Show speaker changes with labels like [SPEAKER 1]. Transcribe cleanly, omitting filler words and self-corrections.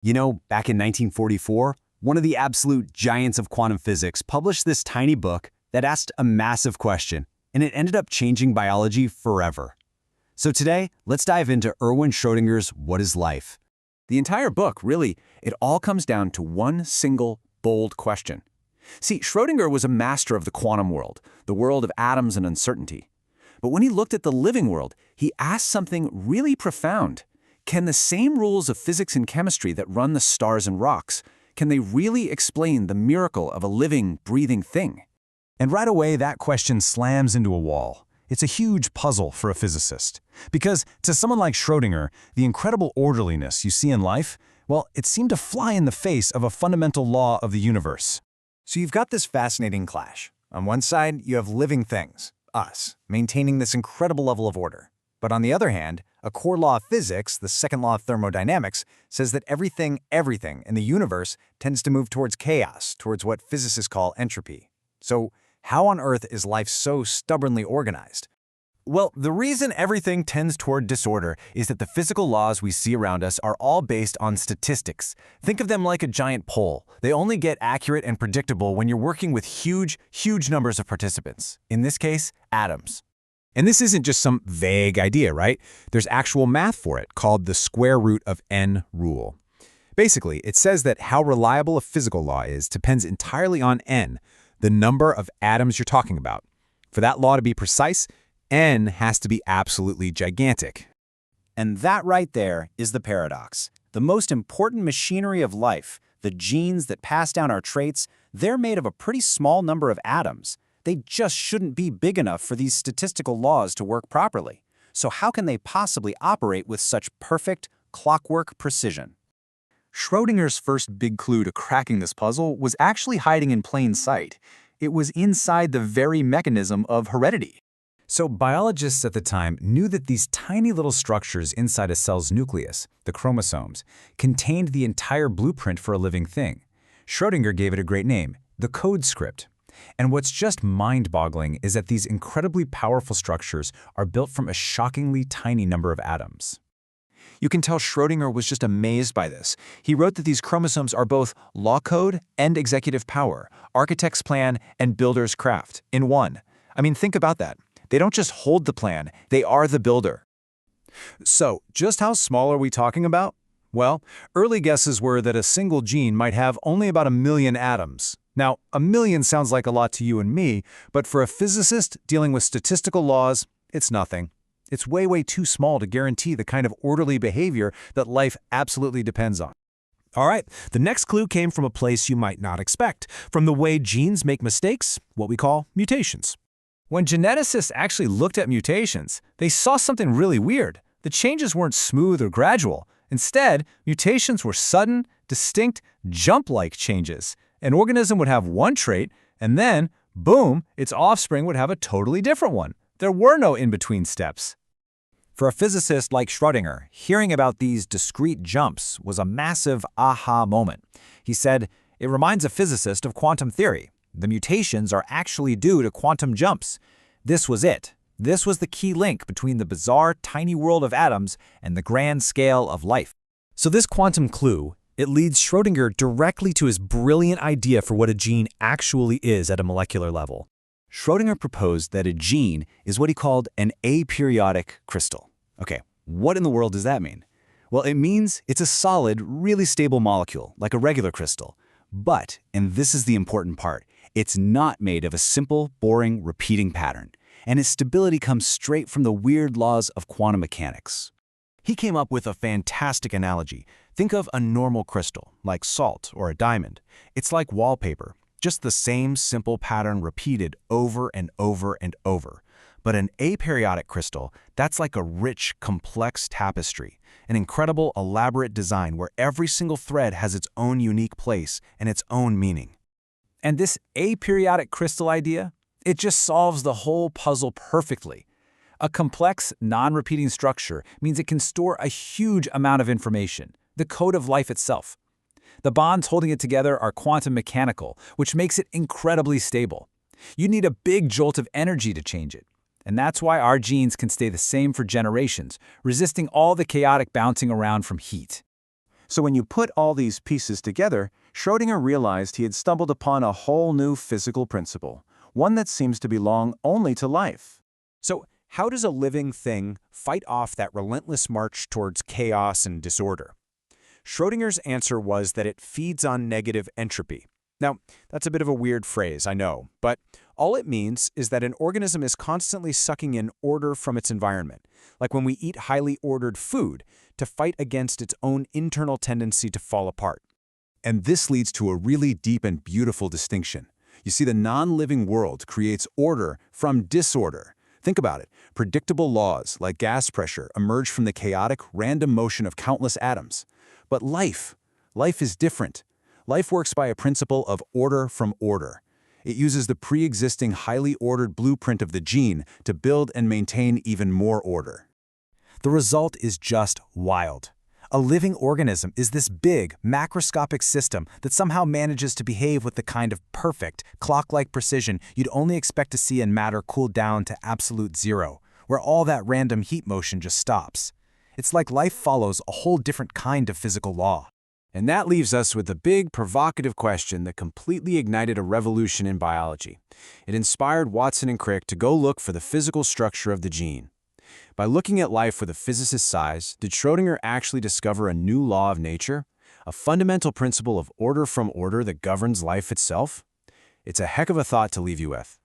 [SPEAKER 1] You know, back in 1944, one of the absolute giants of quantum physics published this tiny book that asked a massive question, and it ended up changing biology forever. So today, let's dive into Erwin Schrödinger's What is Life?
[SPEAKER 2] The entire book, really, it all comes down to one single, bold question. See, Schrödinger was a master of the quantum world, the world of atoms and uncertainty. But when he looked at the living world, he asked something really profound. Can the same rules of physics and chemistry that run the stars and rocks, can they really explain the miracle of a living, breathing thing?
[SPEAKER 3] And right away, that question slams into a wall. It's a huge puzzle for a physicist. Because to someone like Schrödinger, the incredible orderliness you see in life, well, it seemed to fly in the face of a fundamental law of the universe.
[SPEAKER 4] So you've got this fascinating clash. On one side, you have living things, us, maintaining this incredible level of order. But on the other hand, a core law of physics, the second law of thermodynamics, says that everything in the universe tends to move towards chaos, towards what physicists call entropy. So how on earth is life so stubbornly organized?
[SPEAKER 3] Well, the reason everything tends toward disorder is that the physical laws we see around us are all based on statistics. Think of them like a giant poll. They only get accurate and predictable when you're working with huge numbers of participants. In this case, atoms.
[SPEAKER 5] And this isn't just some vague idea, right? There's actual math for it, called the square root of n rule. Basically, it says that how reliable a physical law is depends entirely on n, the number of atoms you're talking about. For that law to be precise, n has to be absolutely gigantic.
[SPEAKER 4] And that right there is the paradox. The most important machinery of life, the genes that pass down our traits, they're made of a pretty small number of atoms. They just shouldn't be big enough for these statistical laws to work properly. So how can they possibly operate with such perfect, clockwork precision?
[SPEAKER 6] Schrödinger's first big clue to cracking this puzzle was actually hiding in plain sight. It was inside the very mechanism of heredity.
[SPEAKER 3] So biologists at the time knew that these tiny little structures inside a cell's nucleus, the chromosomes, contained the entire blueprint for a living thing. Schrödinger gave it a great name, the code script. And what's just mind-boggling is that these incredibly powerful structures are built from a shockingly tiny number of atoms.
[SPEAKER 6] You can tell Schrödinger was just amazed by this. He wrote that these chromosomes are both law code and executive power, architect's plan and builder's craft, in one. I mean, think about that. They don't just hold the plan, they are the builder.
[SPEAKER 3] So, just how small are we talking about? Well, early guesses were that a single gene might have only about 1 million atoms. Now, 1 million sounds like a lot to you and me, but for a physicist dealing with statistical laws, it's nothing. It's way too small to guarantee the kind of orderly behavior that life absolutely depends on.
[SPEAKER 5] All right, the next clue came from a place you might not expect, from the way genes make mistakes, what we call mutations.
[SPEAKER 3] When geneticists actually looked at mutations, they saw something really weird. The changes weren't smooth or gradual. Instead, mutations were sudden, distinct, jump-like changes. An organism would have one trait, and then, boom, its offspring would have a totally different one. There were no in-between steps.
[SPEAKER 4] For a physicist like Schrödinger, hearing about these discrete jumps was a massive aha moment. He said, "It reminds a physicist of quantum theory. The mutations are actually due to quantum jumps." This was it. This was the key link between the bizarre, tiny world of atoms and the grand scale of life.
[SPEAKER 5] So this quantum clue, it leads Schrödinger directly to his brilliant idea for what a gene actually is at a molecular level.
[SPEAKER 1] Schrödinger proposed that a gene is what he called an aperiodic crystal. Okay, what in the world does that mean? Well, it means it's a solid, really stable molecule, like a regular crystal. But, and this is the important part, it's not made of a simple, boring, repeating pattern. And its stability comes straight from the weird laws of quantum mechanics. He came up with a fantastic analogy. Think of a normal crystal, like salt or a diamond. It's like wallpaper, just the same simple pattern repeated over and over and over. But an aperiodic crystal, that's like a rich, complex tapestry, an incredible, elaborate design where every single thread has its own unique place and its own meaning.
[SPEAKER 4] And this aperiodic crystal idea, it just solves the whole puzzle perfectly. A complex, non-repeating structure means it can store a huge amount of information, the code of life itself. The bonds holding it together are quantum mechanical, which makes it incredibly stable. You need a big jolt of energy to change it. And that's why our genes can stay the same for generations, resisting all the chaotic bouncing around from heat.
[SPEAKER 2] So when you put all these pieces together, Schrödinger realized he had stumbled upon a whole new physical principle, one that seems to belong only to life.
[SPEAKER 5] So, how does a living thing fight off that relentless march towards chaos and disorder? Schrödinger's answer was that it feeds on negative entropy. Now, that's a bit of a weird phrase, I know, but all it means is that an organism is constantly sucking in order from its environment, like when we eat highly ordered food, to fight against its own internal tendency to fall apart.
[SPEAKER 3] And this leads to a really deep and beautiful distinction. You see, the non-living world creates order from disorder. Think about it. Predictable laws, like gas pressure, emerge from the chaotic, random motion of countless atoms. But life is different. Life works by a principle of order from order. It uses the pre-existing highly ordered blueprint of the gene to build and maintain even more order.
[SPEAKER 5] The result is just wild. A living organism is this big, macroscopic system that somehow manages to behave with the kind of perfect, clock-like precision you'd only expect to see in matter cooled down to absolute zero, where all that random heat motion just stops. It's like life follows a whole different kind of physical law.
[SPEAKER 2] And that leaves us with a big, provocative question that completely ignited a revolution in biology. It inspired Watson and Crick to go look for the physical structure of the gene. By looking at life with a physicist's eyes, did Schrödinger actually discover a new law of nature? A fundamental principle of order from order that governs life itself? It's a heck of a thought to leave you with.